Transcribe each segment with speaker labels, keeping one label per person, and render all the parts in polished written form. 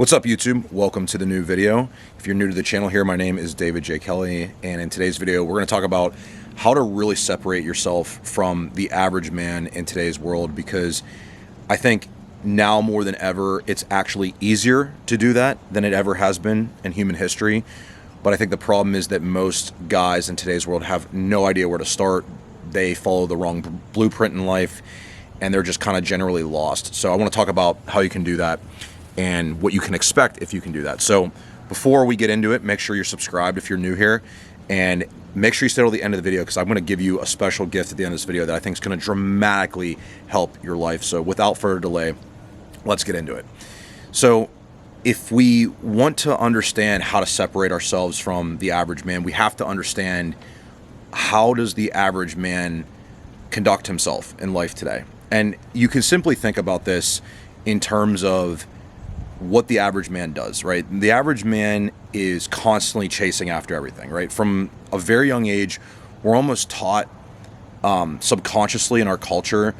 Speaker 1: What's up, YouTube? Welcome to the new video. If you're new to the channel here, my name is David J. Kelly, and in today's video we're going to talk about how to really separate yourself from the average man in today's world, because I think now more than ever it's actually easier to do that than it ever has been in human history. But I think the problem is that most guys in today's world have no idea where to start. They follow the wrong blueprint in life, and they're just kind of generally lost. So I want to talk about how you can do that and what you can expect if you can do that. So before we get into it, make sure you're subscribed if you're new here, and make sure you stay till the end of the video, because I'm going to give you a special gift at the end of this video that I think is going to dramatically help your life. So without further delay, let's get into it. So if we want to understand how to separate ourselves from the average man, we have to understand, how does the average man conduct himself in life today? And you can simply think about this in terms of what the average man does, right? The average man is constantly chasing after everything, right? From a very young age, we're almost taught subconsciously in our culture,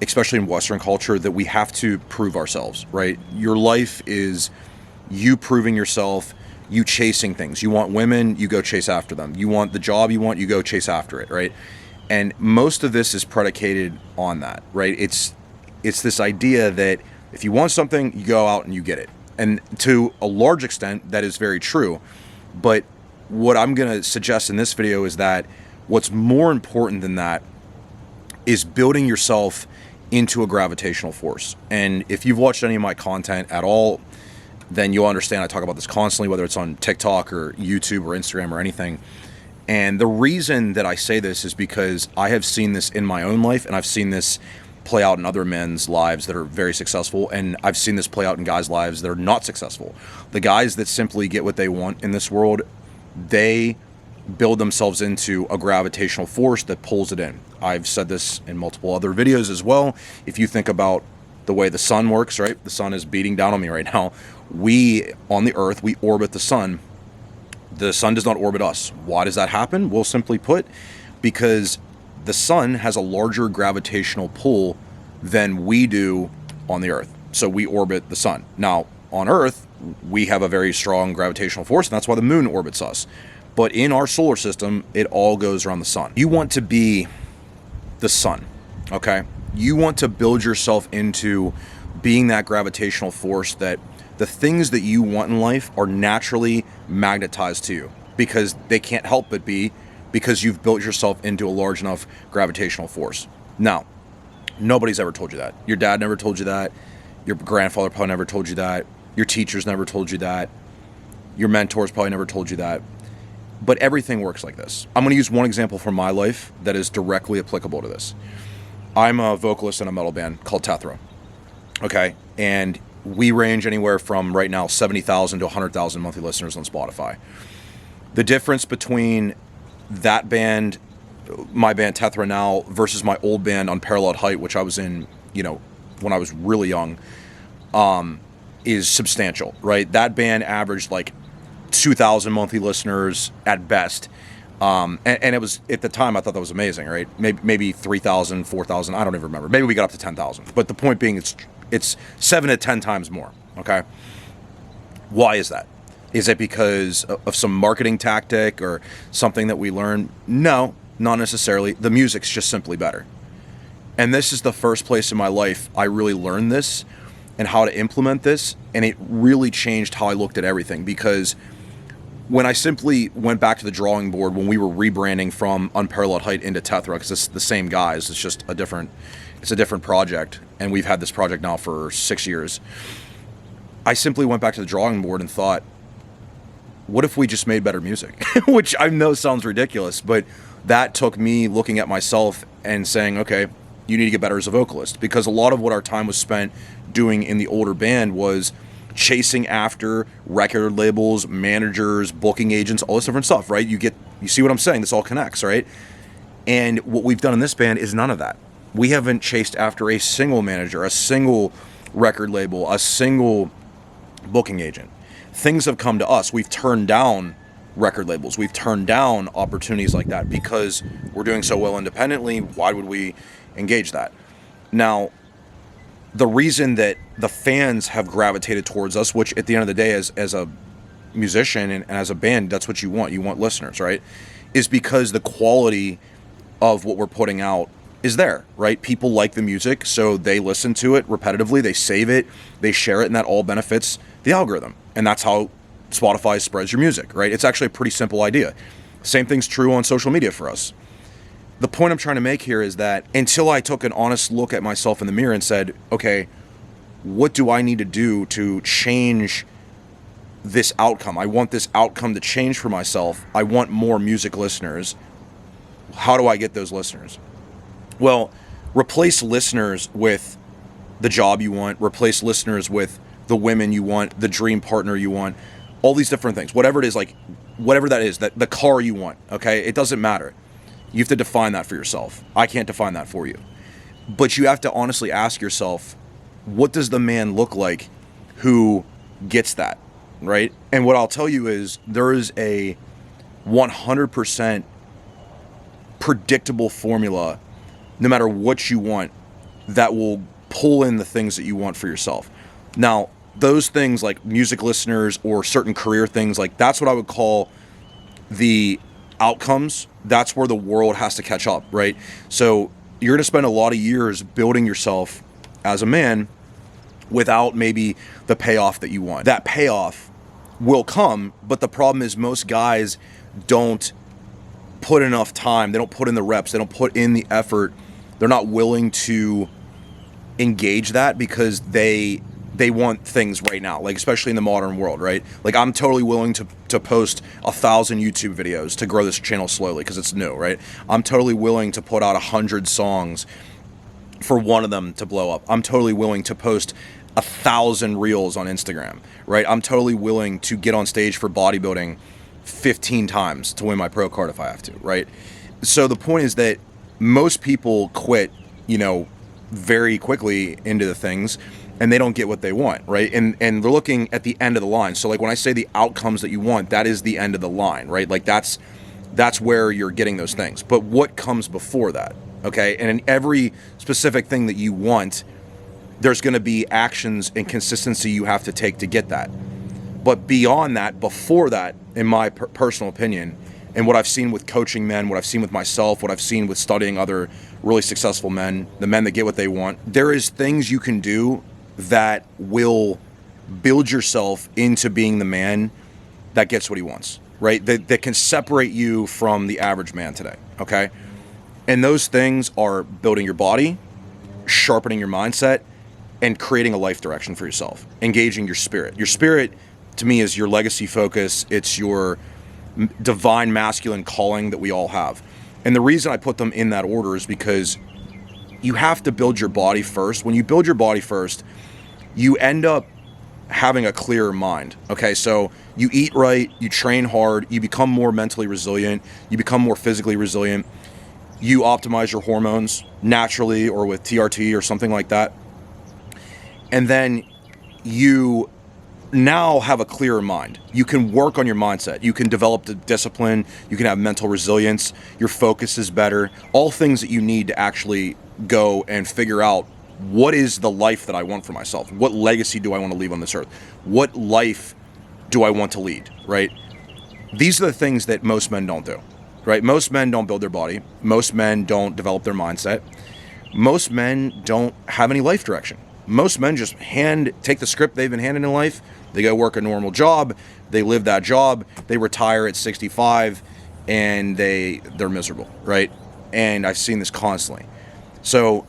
Speaker 1: especially in Western culture, that we have to prove ourselves, right? Your life is you proving yourself, you chasing things. You want women, you go chase after them. You want the job you want, you go chase after it, right? And most of this is predicated on that, right? It's this idea that if you want something, you go out and you get it. And to a large extent, that is very true. But what I'm going to suggest in this video is that what's more important than that is building yourself into a gravitational force. And if you've watched any of my content at all, then you'll understand I talk about this constantly, whether it's on TikTok or YouTube or Instagram or anything. And the reason that I say this is because I have seen this in my own life, and I've seen this play out in other men's lives that are very successful, and I've seen this play out in guys' lives that are not successful. The guys that simply get what they want in this world, they build themselves into a gravitational force that pulls it in. I've said this in multiple other videos as well. If you think about the way the sun works, right? The sun is beating down on me right now. We, on the earth, we orbit the sun. The sun does not orbit us. Why does that happen? Well, simply put, because the sun has a larger gravitational pull than we do on the earth. So we orbit the sun. Now, on earth, we have a very strong gravitational force, and that's why the moon orbits us. But in our solar system, it all goes around the sun. You want to be the sun, okay? You want to build yourself into being that gravitational force, that the things that you want in life are naturally magnetized to you, because they can't help but be, because you've built yourself into a large enough gravitational force. Now, nobody's ever told you that. Your dad never told you that. Your grandfather probably never told you that. Your teachers never told you that. Your mentors probably never told you that. But everything works like this. I'm going to use one example from my life that is directly applicable to this. I'm a vocalist in a metal band called Tethra. Okay? And we range anywhere from right now 70,000 to 100,000 monthly listeners on Spotify. The difference between that band, my band Tethra now, versus my old band Unparalleled Height, which I was in, when I was really young, is substantial, right? That band averaged like 2,000 monthly listeners at best. And it was, at the time, I thought that was amazing, right? Maybe 3,000, 4,000, I don't even remember. Maybe we got up to 10,000. But the point being, it's 7 to 10 times more, okay? Why is that? Is it because of some marketing tactic or something that we learned? No, not necessarily. The music's just simply better. And this is the first place in my life I really learned this and how to implement this, and it really changed how I looked at everything, because when I simply went back to the drawing board when we were rebranding from Unparalleled Height into Tethra, because it's the same guys, it's just a different project, and we've had this project now for 6 years. I simply went back to the drawing board and thought, what if we just made better music? Which I know sounds ridiculous, but that took me looking at myself and saying, okay, you need to get better as a vocalist, because a lot of what our time was spent doing in the older band was chasing after record labels, managers, booking agents, all this different stuff, right? You see what I'm saying? This all connects, right? And what we've done in this band is none of that. We haven't chased after a single manager, a single record label, a single booking agent. Things have come to us. We've turned down record labels. We've turned down opportunities like that because we're doing so well independently. Why would we engage that? Now, the reason that the fans have gravitated towards us, which at the end of the day, as a musician and as a band, that's what you want listeners, right, is because the quality of what we're putting out is there, right? People like the music, so they listen to it repetitively, they save it, they share it, and that all benefits the algorithm. And that's how Spotify spreads your music, right? It's actually a pretty simple idea. Same thing's true on social media for us. The point I'm trying to make here is that until I took an honest look at myself in the mirror and said, okay, what do I need to do to change this outcome? I want this outcome to change for myself. I want more music listeners. How do I get those listeners? Well, replace listeners with the job you want, replace listeners with the women you want, the dream partner you want, all these different things, whatever it is, like whatever that is, that the car you want, okay? It doesn't matter. You have to define that for yourself. I can't define that for you. But you have to honestly ask yourself, what does the man look like who gets that, right? And what I'll tell you is there is a 100% predictable formula, no matter what you want, that will pull in the things that you want for yourself. Now, those things like music listeners or certain career things, like that's what I would call the outcomes. That's where the world has to catch up, right? So you're going to spend a lot of years building yourself as a man without maybe the payoff that you want. That payoff will come, but the problem is most guys don't put enough time. They don't put in the reps. They don't put in the effort. They're not willing to engage that because they want things right now, like especially in the modern world, right? Like I'm totally willing to post 1,000 YouTube videos to grow this channel slowly because it's new, right? I'm totally willing to put out 100 songs for one of them to blow up. I'm totally willing to post 1,000 reels on Instagram, right? I'm totally willing to get on stage for bodybuilding 15 times to win my pro card if I have to, right? So the point is that most people quit, very quickly into the things, and they don't get what they want, right? And they're looking at the end of the line. So like when I say the outcomes that you want, that is the end of the line, right? Like that's where you're getting those things. But what comes before that, okay? And in every specific thing that you want, there's going to be actions and consistency you have to take to get that. But beyond that, before that, in my personal opinion, and what I've seen with coaching men, what I've seen with myself, what I've seen with studying other really successful men, the men that get what they want, there is things you can do that will build yourself into being the man that gets what he wants, right? That can separate you from the average man today, okay? And those things are building your body, sharpening your mindset, and creating a life direction for yourself, engaging your spirit. Your spirit, to me, is your legacy focus. It's your divine masculine calling that we all have. And the reason I put them in that order is because you have to build your body first. When you build your body first, you end up having a clearer mind. Okay, so you eat right, you train hard, you become more mentally resilient, you become more physically resilient, you optimize your hormones naturally or with TRT or something like that. And then you now have a clearer mind. You can work on your mindset. You can develop the discipline. You can have mental resilience. Your focus is better. All things that you need to actually go and figure out what is the life that I want for myself? What legacy do I want to leave on this earth? What life do I want to lead, right? These are the things that most men don't do, right? Most men don't build their body. Most men don't develop their mindset. Most men don't have any life direction. Most men just take the script they've been handed in life. They go work a normal job. They live that job. They retire at 65 and they're miserable, right? And I've seen this constantly. So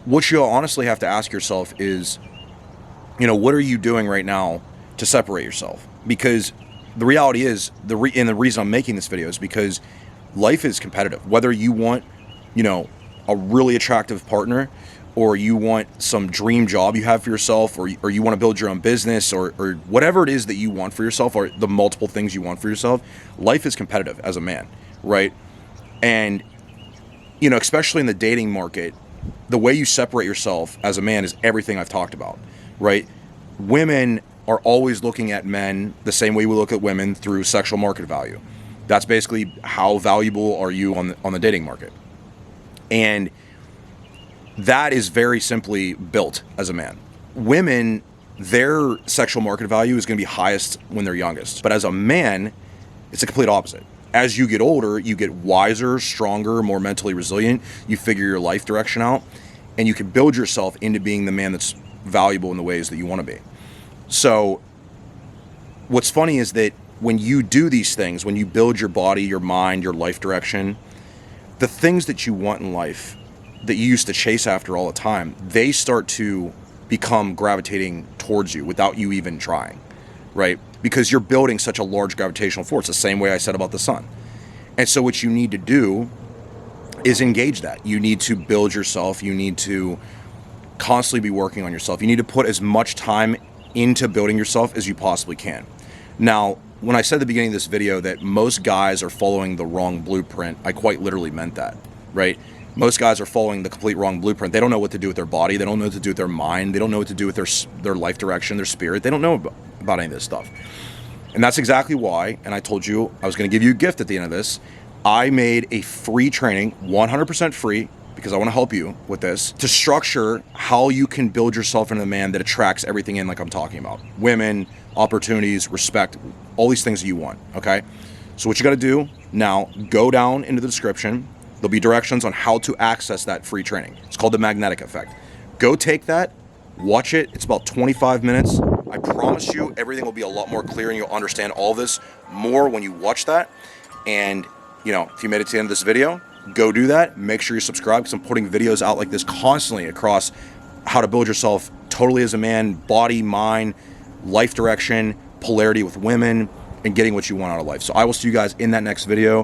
Speaker 1: what you honestly have to ask yourself is, what are you doing right now to separate yourself? Because the reality is, the reason I'm making this video is because life is competitive. Whether you want, a really attractive partner, or you want some dream job you have for yourself, or you want to build your own business, or whatever it is that you want for yourself, or the multiple things you want for yourself, life is competitive as a man, right? And, especially in the dating market, the way you separate yourself as a man is everything I've talked about, right? Women are always looking at men the same way we look at women, through sexual market value. That's basically how valuable are you on the dating market. And That is very simply built as a man. Women, their sexual market value is going to be highest when they're youngest. But as a man, it's the complete opposite. As you get older, you get wiser, stronger, more mentally resilient. You figure your life direction out, and you can build yourself into being the man that's valuable in the ways that you want to be. So what's funny is that when you do these things, when you build your body, your mind, your life direction, the things that you want in life that you used to chase after all the time, they start to become gravitating towards you without you even trying, right? Because you're building such a large gravitational force, the same way I said about the sun. And so what you need to do is engage that. You need to build yourself. You need to constantly be working on yourself. You need to put as much time into building yourself as you possibly can. Now, when I said at the beginning of this video that most guys are following the wrong blueprint, I quite literally meant that, right? Most guys are following the complete wrong blueprint. They don't know what to do with their body. They don't know what to do with their mind. They don't know what to do with their life direction, their spirit. They don't know about any of this stuff. And that's exactly why, and I told you I was going to give you a gift at the end of this, I made a free training, 100% free, because I want to help you with this, to structure how you can build yourself into a man that attracts everything in like I'm talking about. Women, opportunities, respect, all these things that you want, okay? So what you got to do now, go down into the description. There'll be directions on how to access that free training. It's called the Magnetic Effect. Go take that, watch it. It's about 25 minutes. I promise you everything will be a lot more clear and you'll understand all this more when you watch that. And, you know, if you made it to the end of this video, go do that. Make sure you subscribe because I'm putting videos out like this constantly across how to build yourself totally as a man, body, mind, life direction, polarity with women, and getting what you want out of life. So I will see you guys in that next video.